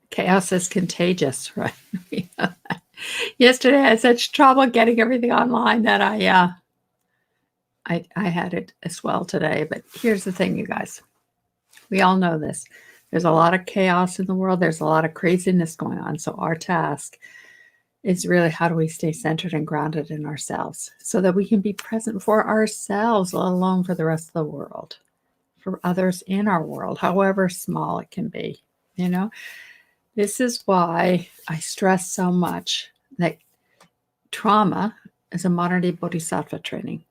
Chaos is contagious, right? Yesterday, I had such trouble getting everything online that I had it as well today. But here's the thing, you guys. We all know this. There's a lot of chaos in the world. There's a lot of craziness going on. So our task is really, how do we stay centered and grounded in ourselves so that we can be present for ourselves, let alone for the rest of the world, for others in our world, however small it can be. You know, this is why I stress so much that trauma is a modern day Bodhisattva training.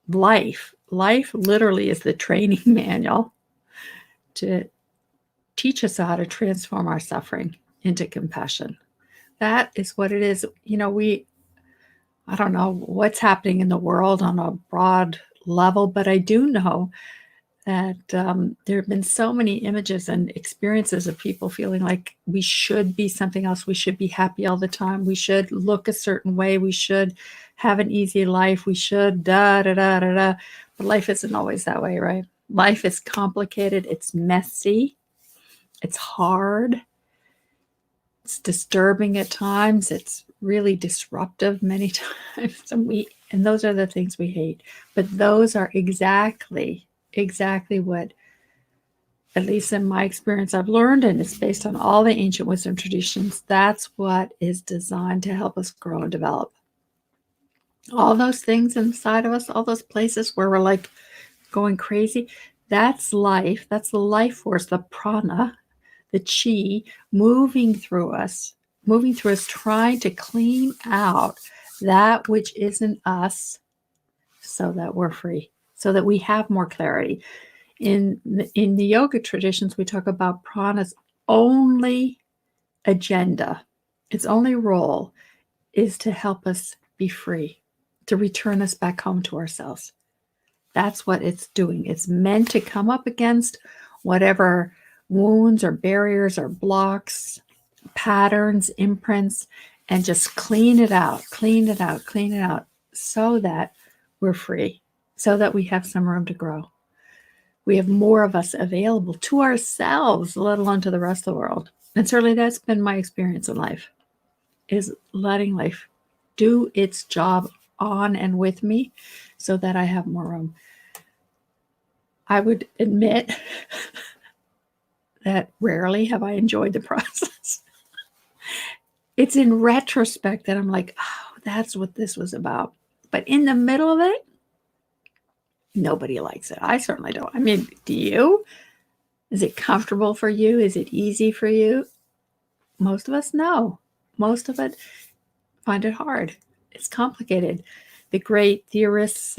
Life literally is the training manual to teach us how to transform our suffering into compassion. That is what it is. You know, I don't know what's happening in the world on a broad level, but I do know that there have been so many images and experiences of people feeling like we should be something else. We should be happy all the time. We should look a certain way. We should have an easy life. We should da da da da da. But life isn't always that way, right? Life is complicated. It's messy. It's hard. It's disturbing at times. It's really disruptive many times. And those are the things we hate. But those are exactly what, at least in my experience, I've learned, and it's based on all the ancient wisdom traditions. That's what is designed to help us grow and develop. All those things inside of us, all those places where we're like going crazy, that's life. That's the life force, the prana, the chi moving through us, trying to clean out that which isn't us so that we're free, so that we have more clarity. In the yoga traditions, we talk about prana's only agenda, its only role is to help us be free, to return us back home to ourselves. That's what it's doing. It's meant to come up against whatever wounds or barriers or blocks, patterns, imprints, and just clean it out, so that we're free, so that we have some room to grow. We have more of us available to ourselves, let alone to the rest of the world. And certainly that's been my experience in life, is letting life do its job on and with me so that I have more room. I would admit that rarely have I enjoyed the process. It's in retrospect that I'm like, oh, that's what this was about. But in the middle of it, nobody likes it. I certainly don't. I mean, do you? Is it comfortable for you? Is it easy for you? Most of us, no. Most of it find it hard. It's complicated. The great theorists,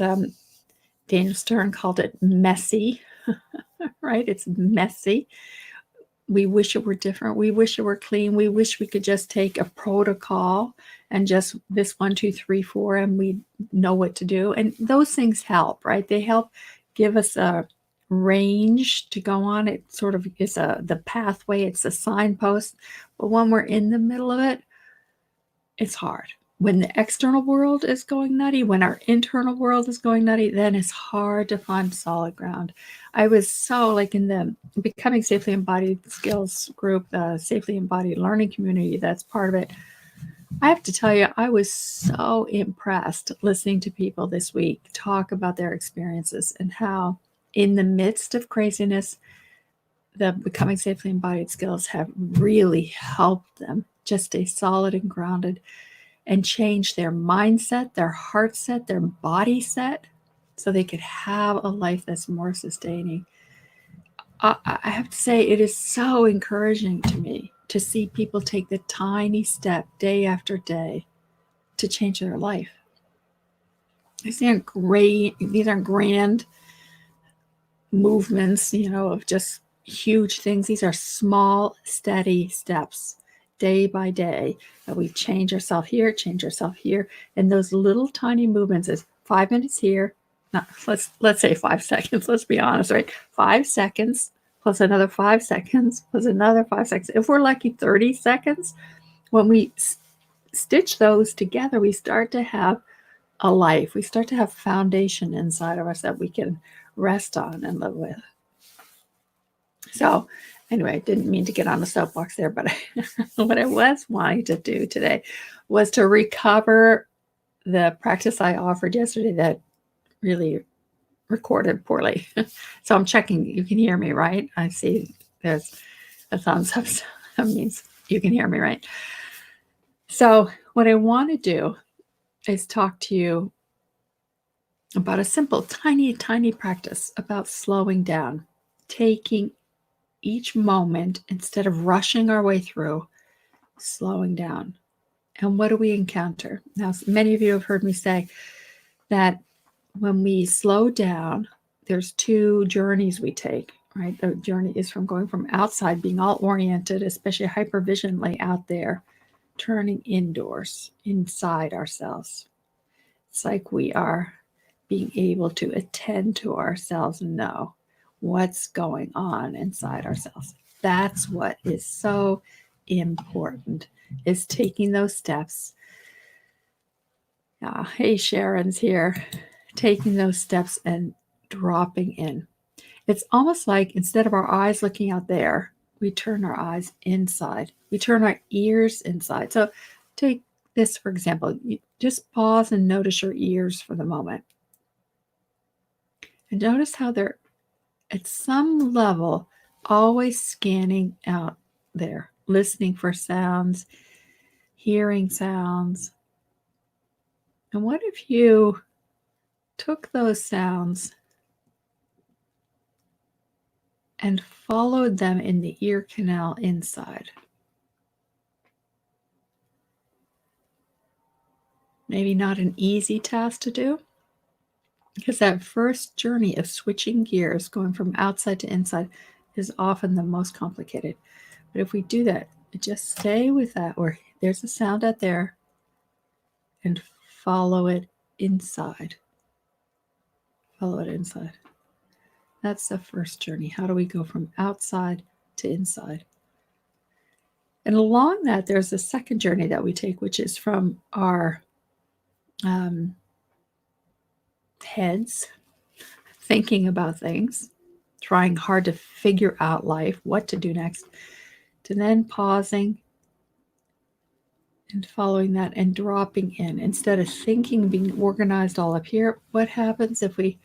Daniel Stern, called it messy, right? It's messy. We wish it were different. We wish it were clean. We wish we could just take a protocol and just this 1, 2, 3, 4, and we know what to do. And those things help, right? They help give us a range to go on. It sort of is the pathway. It's a signpost. But when we're in the middle of it, it's hard. When the external world is going nutty, when our internal world is going nutty, then it's hard to find solid ground. I was so like in the Becoming Safely Embodied Skills group, the Safely Embodied Learning community that's part of it. I have to tell you, I was so impressed listening to people this week talk about their experiences and how in the midst of craziness, the Becoming Safely Embodied Skills have really helped them just stay solid and grounded and change their mindset, their heart set, their body set, so they could have a life that's more sustaining. I have to say, it is so encouraging to me to see people take the tiny step day after day to change their life. These aren't grand movements, of just huge things. These are small, steady steps, day by day, that we change ourselves here, and those little tiny movements is 5 minutes here. No, let's say 5 seconds. Let's be honest, right? 5 seconds plus another 5 seconds plus another 5 seconds. If we're lucky, 30 seconds. When we stitch those together, we start to have a life. We start to have foundation inside of us that we can rest on and live with. So Anyway, I didn't mean to get on the soapbox there, but what I was wanting to do today was to recover the practice I offered yesterday that really recorded poorly. So I'm checking. You can hear me, right? I see there's a thumbs up. So that means you can hear me, right? So what I want to do is talk to you about a simple, tiny, tiny practice about slowing down, taking each moment instead of rushing our way through, slowing down. And what do we encounter? Now, many of you have heard me say that when we slow down, there's two journeys we take, right? The journey is from going from outside, being all oriented, especially hypervigilantly out there, turning indoors, inside ourselves. It's like we are being able to attend to ourselves and know what's going on inside ourselves. That's what is so important, is taking those steps. Hey, Sharon's here. Taking those steps and dropping in. It's almost like instead of our eyes looking out there, we turn our eyes inside. We turn our ears inside. So take this, for example. You just pause and notice your ears for the moment. And notice how they're at some level always scanning out there, listening for sounds, hearing sounds. And what if you took those sounds and followed them in the ear canal inside? Maybe not an easy task to do, because that first journey of switching gears, going from outside to inside, is often the most complicated. But if we do that, just stay with that, or there's a sound out there, and follow it inside. Follow it inside. That's the first journey. How do we go from outside to inside? And along that, there's a second journey that we take, which is from our heads, thinking about things, trying hard to figure out life, what to do next, to then pausing and following that and dropping in. Instead of thinking, being organized all up here, what happens if we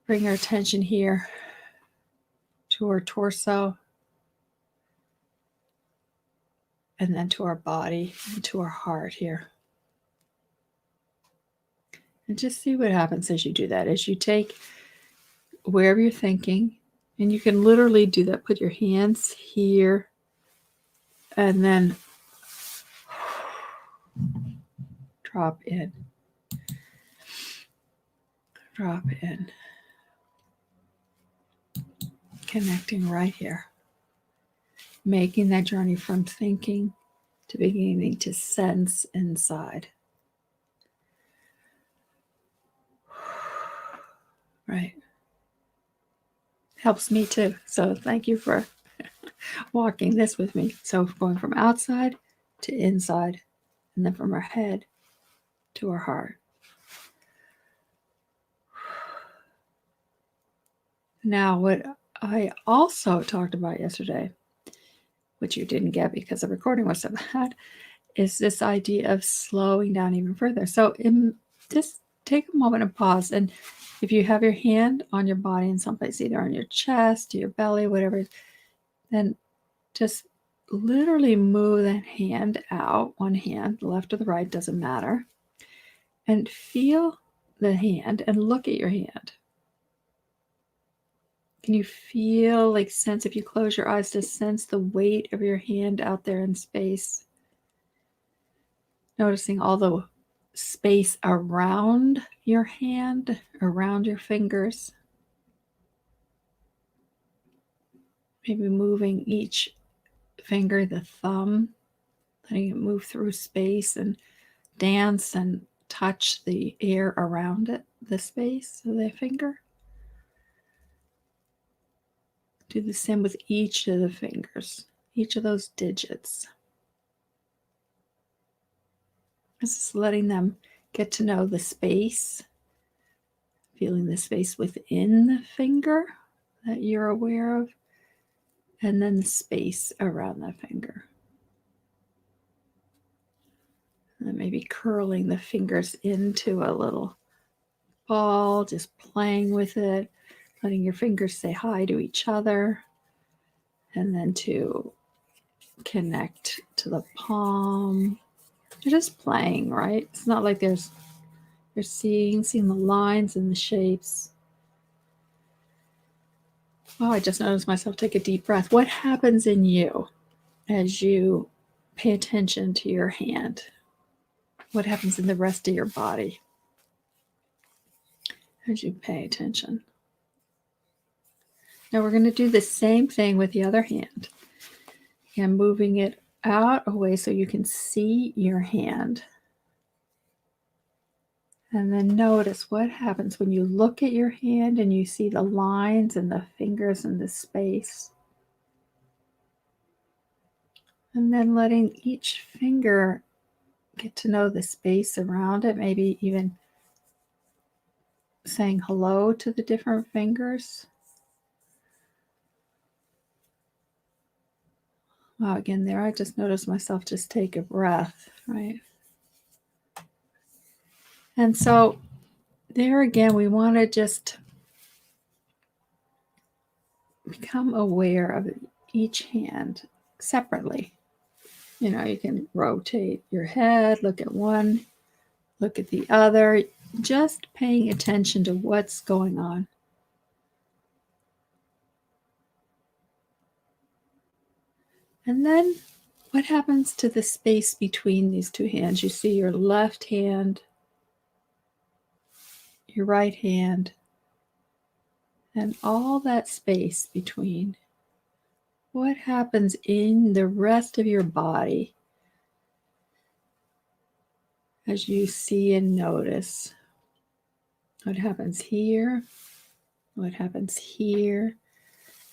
bring our attention here to our torso and then to our body and to our heart here? And just see what happens as you do that. As you take wherever you're thinking, and you can literally do that. Put your hands here and then drop in. Drop in. Connecting right here. Making that journey from thinking to beginning to sense inside. Right. Helps me too. So thank you for walking this with me. So going from outside to inside, and then from our head to our heart. Now, what I also talked about yesterday, which you didn't get because the recording was so bad, is this idea of slowing down even further. So just take a moment and pause. And if you have your hand on your body in someplace, either on your chest, your belly, whatever, then just literally move that hand out, one hand, the left or the right, doesn't matter, and feel the hand and look at your hand. Can you feel, like, sense, if you close your eyes, to sense the weight of your hand out there in space? Noticing all the space around your hand, around your fingers. Maybe moving each finger, the thumb, letting it move through space and dance and touch the air around it, the space of the finger. Do the same with each of the fingers, each of those digits. Just letting them get to know the space, feeling the space within the finger that you're aware of, and then the space around the finger. And then maybe curling the fingers into a little ball, just playing with it, letting your fingers say hi to each other, and then to connect to the palm. You're just playing, right? It's not like you're seeing the lines and the shapes. Oh, I just noticed myself take a deep breath. What happens in you as you pay attention to your hand? What happens in the rest of your body as you pay attention? Now we're going to do the same thing with the other hand. And moving it out away so you can see your hand. And then notice what happens when you look at your hand and you see the lines and the fingers and the space. And then letting each finger get to know the space around it, maybe even saying hello to the different fingers. Wow, again, there I just noticed myself just take a breath, right? And so there again, we want to just become aware of each hand separately. You know, you can rotate your head, look at one, look at the other, just paying attention to what's going on. And then what happens to the space between these two hands? You see your left hand, your right hand, and all that space between. What happens in the rest of your body as you see and notice? What happens here? What happens here?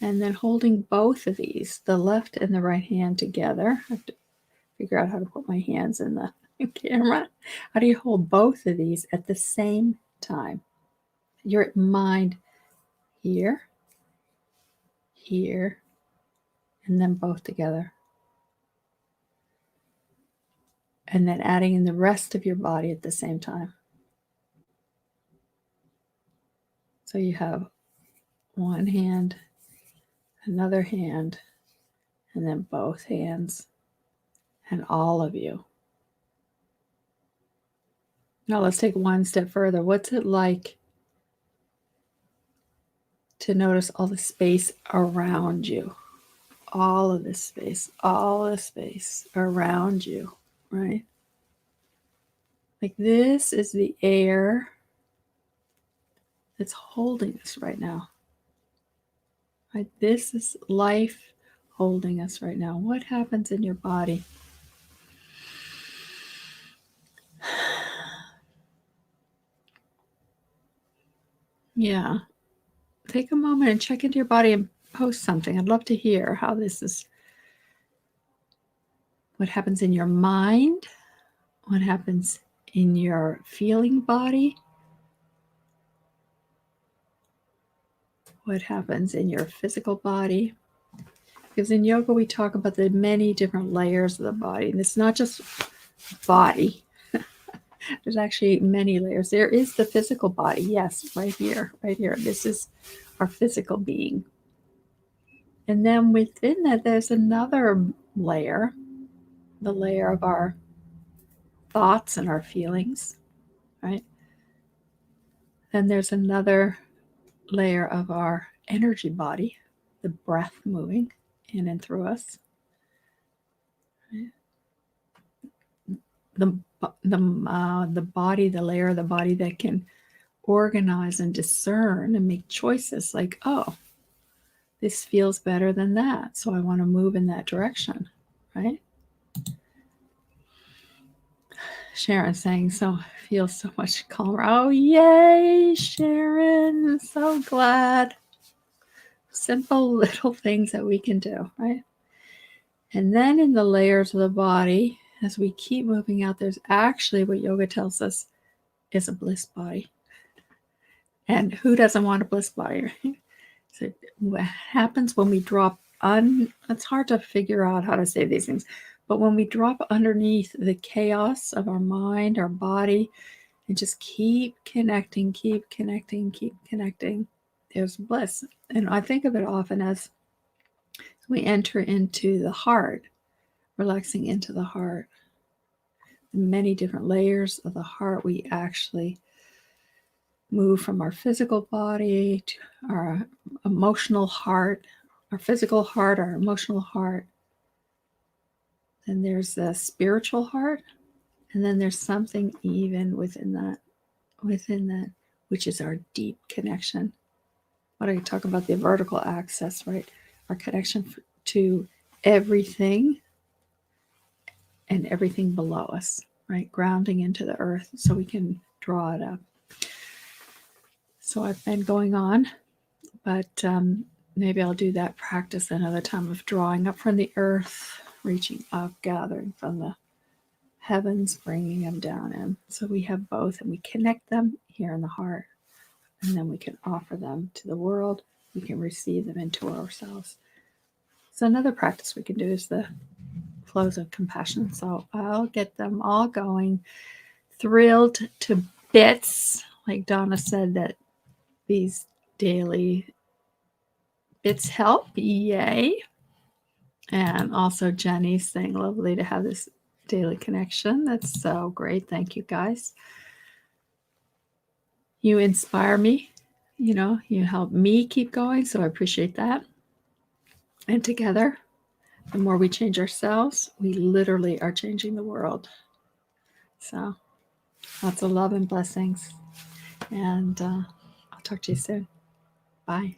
And then holding both of these, the left and the right hand together. I have to figure out how to put my hands in the camera. How do you hold both of these at the same time? Your mind here, here, and then both together. And then adding in the rest of your body at the same time. So you have one hand, another hand, and then both hands, and all of you. Now let's take one step further. What's it like to notice all the space around you? All of this space around you, right? Like this is the air that's holding us right now. Right? This is life holding us right now. What happens in your body? Yeah. Take a moment and check into your body and post something. I'd love to hear how this is. What happens in your mind? What happens in your feeling body? What happens in your physical body? Because in yoga, we talk about the many different layers of the body. And it's not just body. There's actually many layers. There is the physical body. Yes, right here, right here. This is our physical being. And then within that, there's another layer, the layer of our thoughts and our feelings, right? Then there's another layer of our energy body, the breath moving in and through us. The body, the layer of the body that can organize and discern and make choices like, oh, this feels better than that, so I want to move in that direction, right? Sharon saying, so feels so much calmer. Oh, yay, Sharon. I'm so glad. Simple little things that we can do, right? And then in the layers of the body, as we keep moving out, there's actually what yoga tells us is a bliss body. And who doesn't want a bliss body, right? So what happens when we drop it's hard to figure out how to say these things, but when we drop underneath the chaos of our mind, our body, and just keep connecting, there's bliss. And I think of it often as we enter into the heart, relaxing into the heart. Many different layers of the heart, we actually move from our physical body to our emotional heart, our physical heart, our emotional heart. Then there's the spiritual heart, and then there's something even within that, which is our deep connection. What I talk about, the vertical axis, right? Our connection to everything and everything below us, right? Grounding into the earth so we can draw it up. So I've been going on, but maybe I'll do that practice another time of drawing up from the earth, reaching up, gathering from the heavens, bringing them down in. So we have both, and we connect them here in the heart, and then we can offer them to the world. We can receive them into ourselves. So another practice we can do is the flows of compassion. So I'll get them all going, thrilled to bits. Like Donna said, that these daily bits help. Yay. And also Jenny's saying, lovely to have this daily connection. That's so great. Thank you, guys. You inspire me. You help me keep going. So I appreciate that. And together, the more we change ourselves, we literally are changing the world. So lots of love and blessings. And I'll talk to you soon. Bye.